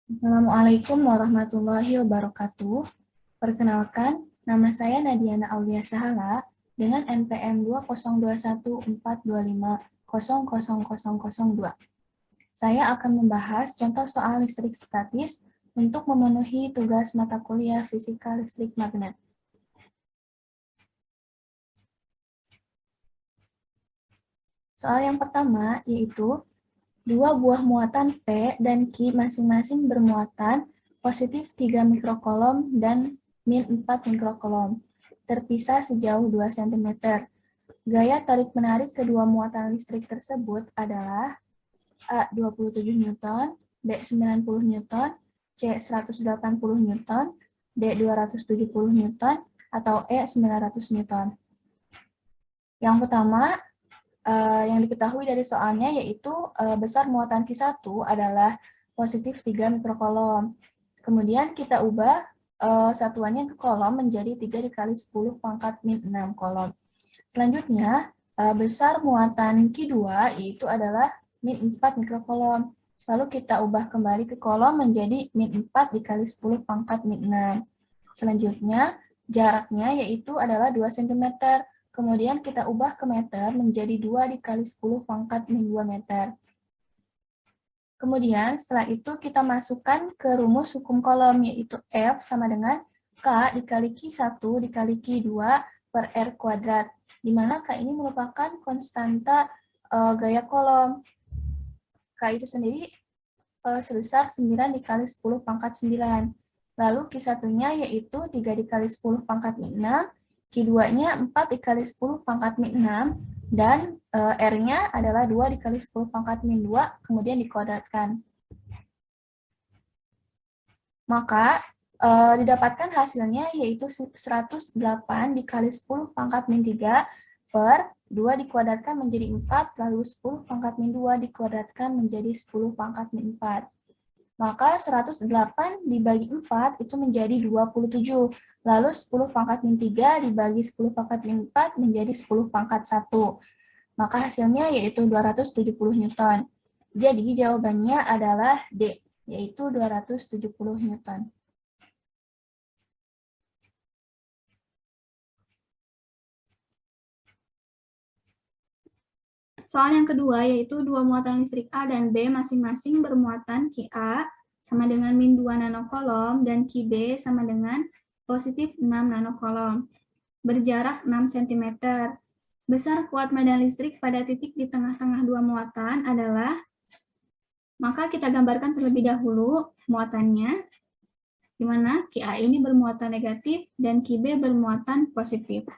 Assalamualaikum warahmatullahi wabarakatuh. Perkenalkan, nama saya Nadiana Aulia Sahala dengan NPM 2021425000002. Saya akan membahas contoh soal listrik statis untuk memenuhi tugas mata kuliah fisika listrik magnet. Soal yang pertama yaitu dua buah muatan P dan Q masing-masing bermuatan positif 3 mikrokolom dan min 4 mikrokolom, terpisah sejauh 2 cm. Gaya tarik-menarik kedua muatan listrik tersebut adalah A 27 Newton, B 90 Newton, C 180 Newton, D 270 Newton, atau E 900 Newton. Yang pertama, yang diketahui dari soalnya yaitu besar muatan Q1 adalah positif 3 mikrokolom. Kemudian kita ubah satuannya ke kolom menjadi 3 dikali 10 pangkat min 6 kolom. Selanjutnya, besar muatan Q2 yaitu adalah min 4 mikrokolom. Lalu kita ubah kembali ke kolom menjadi min 4 dikali 10 pangkat min 6. Selanjutnya, jaraknya yaitu adalah 2 cm. Kemudian kita ubah ke meter menjadi 2 dikali 10 pangkat min 2 meter. Kemudian setelah itu kita masukkan ke rumus hukum kolom, yaitu F sama dengan K dikali Q1 dikali Q2 per R kuadrat, di mana K ini merupakan konstanta gaya kolom. K itu sendiri sebesar 9 dikali 10 pangkat 9. Lalu Q1-nya yaitu 3 dikali 10 pangkat min 6, Q2-nya 4 dikali 10 pangkat min 6, dan R-nya adalah 2 dikali 10 pangkat min 2, kemudian dikuadratkan. Maka didapatkan hasilnya yaitu 108 dikali 10 pangkat min 3 per 2 dikuadratkan menjadi 4, lalu 10 pangkat min 2 dikuadratkan menjadi 10 pangkat min 4. Maka 108 dibagi 4 itu menjadi 27. Lalu 10 pangkat min 3 dibagi 10 pangkat min 4 menjadi 10 pangkat 1. Maka hasilnya yaitu 270 Newton. Jadi jawabannya adalah D, yaitu 270 Newton. Soal yang kedua yaitu dua muatan listrik A dan B masing-masing bermuatan Qa sama dengan min 2 nanokolom dan Qb sama dengan positif 6 nanokolom. Berjarak 6 cm. Besar kuat medan listrik pada titik di tengah-tengah dua muatan adalah, maka kita gambarkan terlebih dahulu muatannya, di mana Qa ini bermuatan negatif dan Qb bermuatan positif.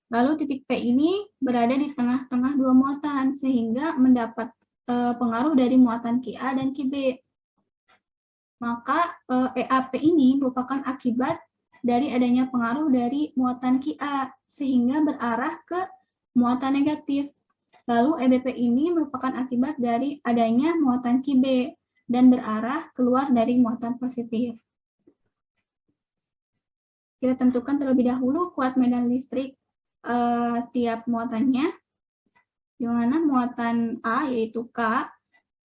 Lalu titik P ini berada di tengah-tengah dua muatan, sehingga mendapat pengaruh dari muatan Qa dan Qb. Maka EAP ini merupakan akibat dari adanya pengaruh dari muatan Qa, sehingga berarah ke muatan negatif. Lalu EBP ini merupakan akibat dari adanya muatan Qb, dan berarah keluar dari muatan positif. Kita tentukan terlebih dahulu kuat medan listrik tiap muatannya, di mana muatan A yaitu K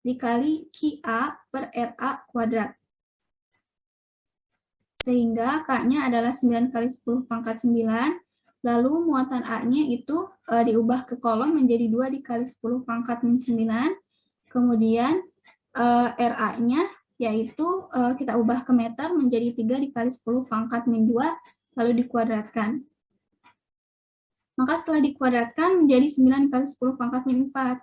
dikali Qa per Ra kuadrat. Sehingga K-nya adalah 9 kali 10 pangkat 9, lalu muatan A-nya itu diubah ke kolom menjadi 2 dikali 10 pangkat min 9, kemudian Ra-nya yaitu kita ubah ke meter menjadi 3 dikali 10 pangkat min 2, lalu dikuadratkan. Maka setelah dikuadratkan menjadi 9 kali 10 pangkat min 4.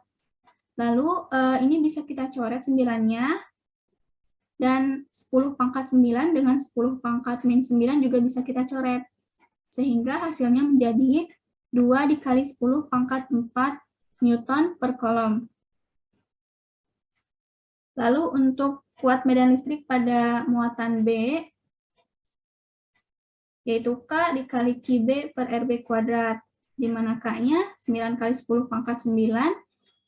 Lalu ini bisa kita coret 9-nya, dan 10 pangkat 9 dengan 10 pangkat min 9 juga bisa kita coret. Sehingga hasilnya menjadi 2 dikali 10 pangkat 4 Newton per kolom. Lalu untuk kuat medan listrik pada muatan B, yaitu K dikali Qb per Rb kuadrat, di mana K-nya 9 kali 10 pangkat 9,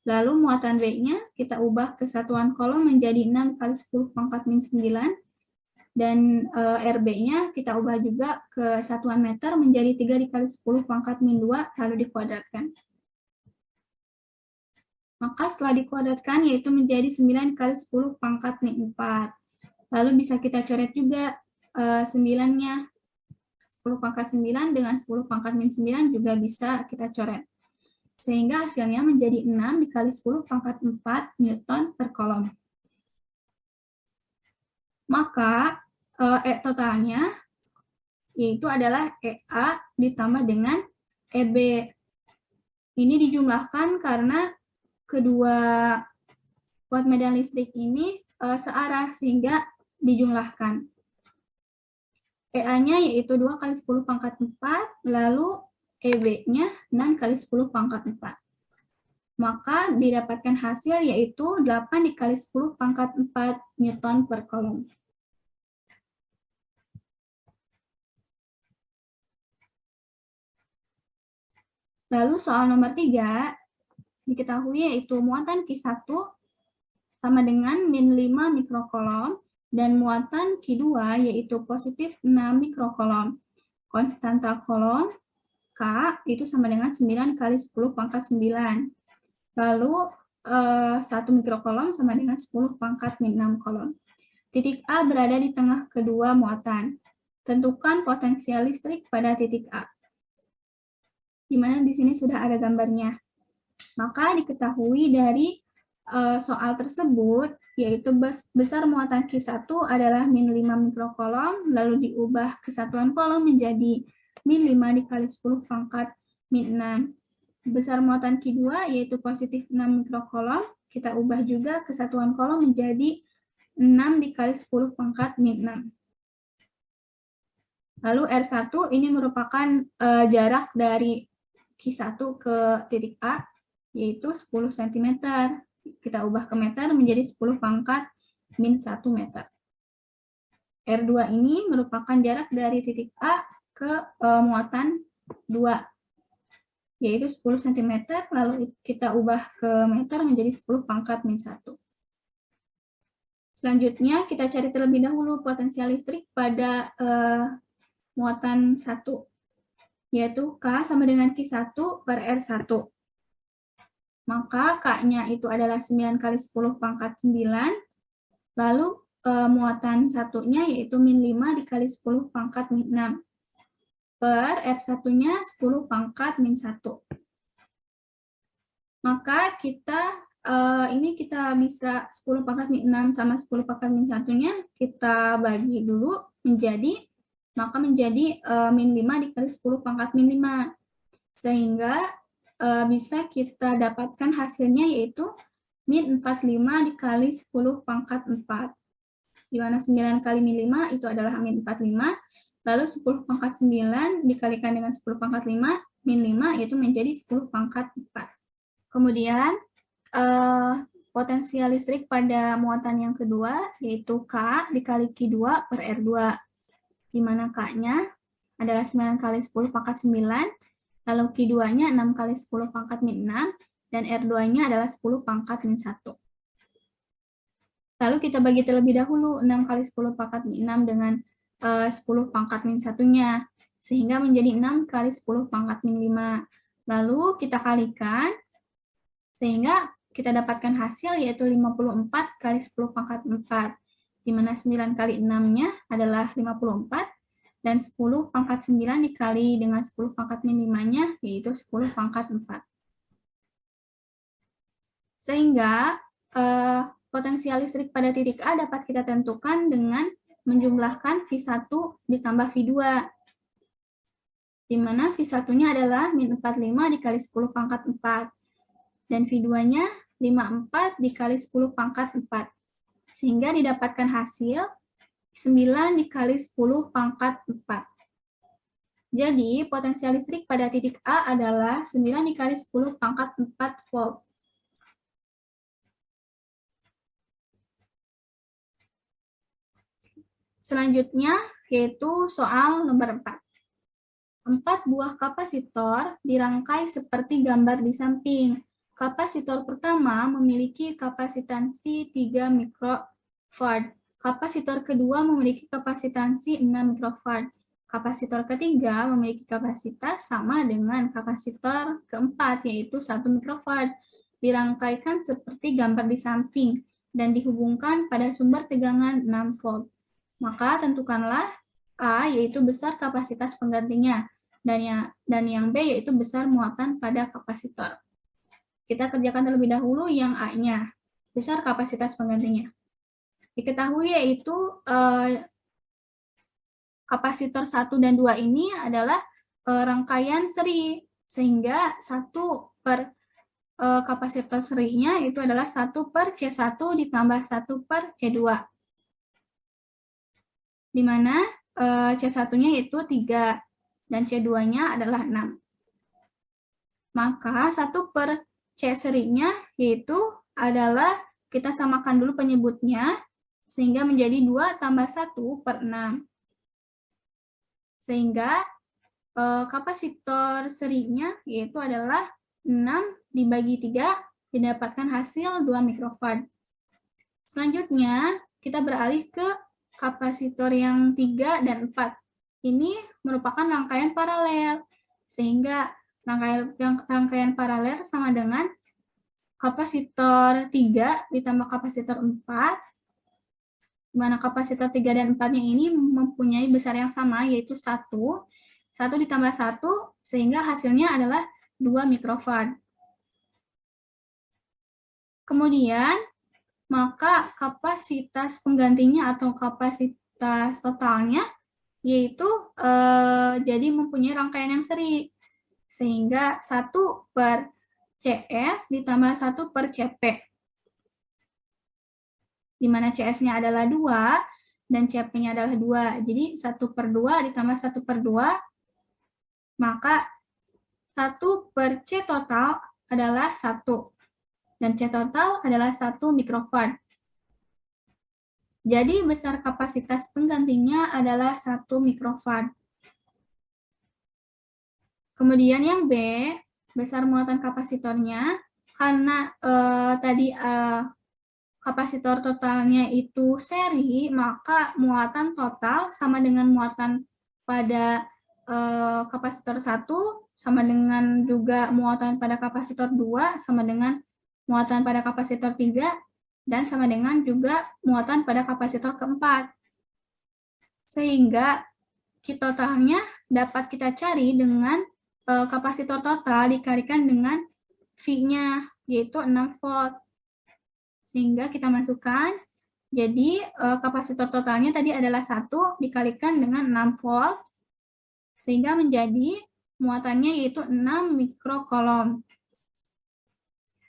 lalu muatan B-nya kita ubah ke satuan kolom menjadi 6 kali 10 pangkat min 9, dan Rb-nya kita ubah juga ke satuan meter menjadi 3 dikali 10 pangkat min 2, lalu dikuadratkan. Maka setelah dikuadratkan yaitu menjadi 9 kali 10 pangkat min 4. Lalu bisa kita coret juga 9-nya. 10 pangkat 9 dengan 10 pangkat min 9 juga bisa kita coret. Sehingga hasilnya menjadi 6 dikali 10 pangkat 4 Newton per kolom. Maka totalnya yaitu adalah EA ditambah dengan EB. Ini dijumlahkan karena kedua kuat medan listrik ini searah sehingga dijumlahkan. EA-nya yaitu 2 kali 10 pangkat 4, lalu EB-nya 6 kali 10 pangkat 4. Maka didapatkan hasil yaitu 8 dikali 10 pangkat 4 Newton per kolom. Lalu soal nomor 3, diketahui yaitu muatan Q1 sama dengan min 5 mikrokolom, dan muatan Q2 yaitu positif 6 mikrokolom. Konstanta kolom K itu sama dengan 9 kali 10 pangkat 9. Lalu 1 mikrokolom sama dengan 10 pangkat min 6 kolom. Titik A berada di tengah kedua muatan. Tentukan potensial listrik pada titik A. Di mana di sini sudah ada gambarnya. Maka diketahui dari soal tersebut, yaitu besar muatan Q1 adalah min 5 mikrokolom, lalu diubah kesatuan kolom menjadi min 5 dikali 10 pangkat min 6. Besar muatan Q2 yaitu positif 6 mikrokolom, kita ubah juga kesatuan kolom menjadi 6 dikali 10 pangkat min 6. Lalu R1 ini merupakan jarak dari Q1 ke titik A, yaitu 10 cm. Kita ubah ke meter menjadi 10 pangkat min 1 meter. R2 ini merupakan jarak dari titik A ke muatan 2, yaitu 10 cm, lalu kita ubah ke meter menjadi 10 pangkat min 1. Selanjutnya, kita cari terlebih dahulu potensial listrik pada muatan 1, yaitu K sama dengan Q1 per R1. Maka K-nya itu adalah 9 kali 10 pangkat 9, lalu muatan satunya yaitu min 5 dikali 10 pangkat min 6, per R1-nya 10 pangkat min 1. Maka ini kita bisa 10 pangkat min 6 sama 10 pangkat min 1-nya kita bagi dulu menjadi, maka menjadi min 5 dikali 10 pangkat min 5. Sehingga bisa kita dapatkan hasilnya yaitu min 45 dikali 10 pangkat 4. Di mana 9 kali min 5 itu adalah min 45, lalu 10 pangkat 9 dikalikan dengan 10 pangkat 5, min 5 yaitu menjadi 10 pangkat 4. Kemudian potensial listrik pada muatan yang kedua yaitu K dikali Q2 per R2, di mana K-nya adalah 9 kali 10 pangkat 9, lalu Q2-nya 6 kali 10 pangkat min 6, dan R2-nya adalah 10 pangkat min 1. Lalu kita bagi terlebih dahulu 6 kali 10 pangkat min 6 dengan 10 pangkat min 1-nya, sehingga menjadi 6 kali 10 pangkat min 5. Lalu kita kalikan, sehingga kita dapatkan hasil yaitu 54 kali 10 pangkat 4, di mana 9 kali 6-nya adalah 54, dan 10 pangkat 9 dikali dengan 10 pangkat min 5-nya, yaitu 10 pangkat 4. Sehingga potensial listrik pada titik A dapat kita tentukan dengan menjumlahkan V1 ditambah V2, di mana V1-nya adalah min 45 dikali 10 pangkat 4, dan V2-nya 54 dikali 10 pangkat 4. Sehingga didapatkan hasil 9 dikali 10 pangkat 4. Jadi, potensial listrik pada titik A adalah 9 dikali 10 pangkat 4 volt. Selanjutnya, yaitu soal nomor 4. 4 buah kapasitor dirangkai seperti gambar di samping. Kapasitor pertama memiliki kapasitansi 3 mikrofarad. Kapasitor kedua memiliki kapasitansi 6 mikrofarad. Kapasitor ketiga memiliki kapasitas sama dengan kapasitor keempat, yaitu 1 mikrofarad. Dirangkaikan seperti gambar di samping. dan dihubungkan pada sumber tegangan 6 volt. Maka tentukanlah A yaitu besar kapasitas penggantinya dan yang B yaitu besar muatan pada kapasitor. Kita kerjakan terlebih dahulu yang A-nya, besar kapasitas penggantinya. Diketahui yaitu kapasitor 1 dan 2 ini adalah rangkaian seri, sehingga 1 per kapasitor serinya itu adalah 1 per C1 ditambah 1 per C2. Di mana C1-nya yaitu 3 dan C2-nya adalah 6. Maka 1 per C serinya yaitu adalah, kita samakan dulu penyebutnya, sehingga menjadi 2 tambah 1 per 6. Sehingga kapasitor serinya yaitu adalah 6 dibagi 3, didapatkan hasil 2 mikrofarad. Selanjutnya, kita beralih ke kapasitor yang 3 dan 4. Ini merupakan rangkaian paralel, sehingga rangkaian paralel sama dengan kapasitor 3 ditambah kapasitor 4, di mana kapasitor 3 dan 4-nya ini mempunyai besar yang sama, yaitu 1 ditambah 1, sehingga hasilnya adalah 2 mikrofarad. Kemudian, maka kapasitas penggantinya atau kapasitas totalnya yaitu jadi mempunyai rangkaian yang seri, sehingga 1 per CS ditambah 1 per CP, di mana CS-nya adalah 2 dan CP-nya adalah 2. Jadi 1 per 2 ditambah 1 per 2, maka 1 per C total adalah 1, dan C total adalah 1 mikrofarad. Jadi besar kapasitas penggantinya adalah 1 mikrofarad. Kemudian yang B, besar muatan kapasitornya, karena tadi kapasitor totalnya itu seri, maka muatan total sama dengan muatan pada kapasitor 1, sama dengan juga muatan pada kapasitor 2, sama dengan muatan pada kapasitor 3, dan sama dengan juga muatan pada kapasitor keempat. Sehingga Q totalnya dapat kita cari dengan kapasitor total dikalikan dengan V-nya, yaitu 6 volt. Sehingga kita masukkan, jadi kapasitor totalnya tadi adalah 1 dikalikan dengan 6 volt, sehingga menjadi muatannya yaitu 6 mikrokolom.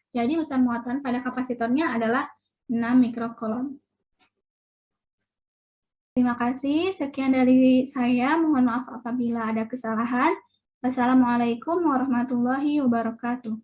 Jadi besar muatan pada kapasitornya adalah 6 mikrokolom. Terima kasih, sekian dari saya. Mohon maaf apabila ada kesalahan. Wassalamualaikum warahmatullahi wabarakatuh.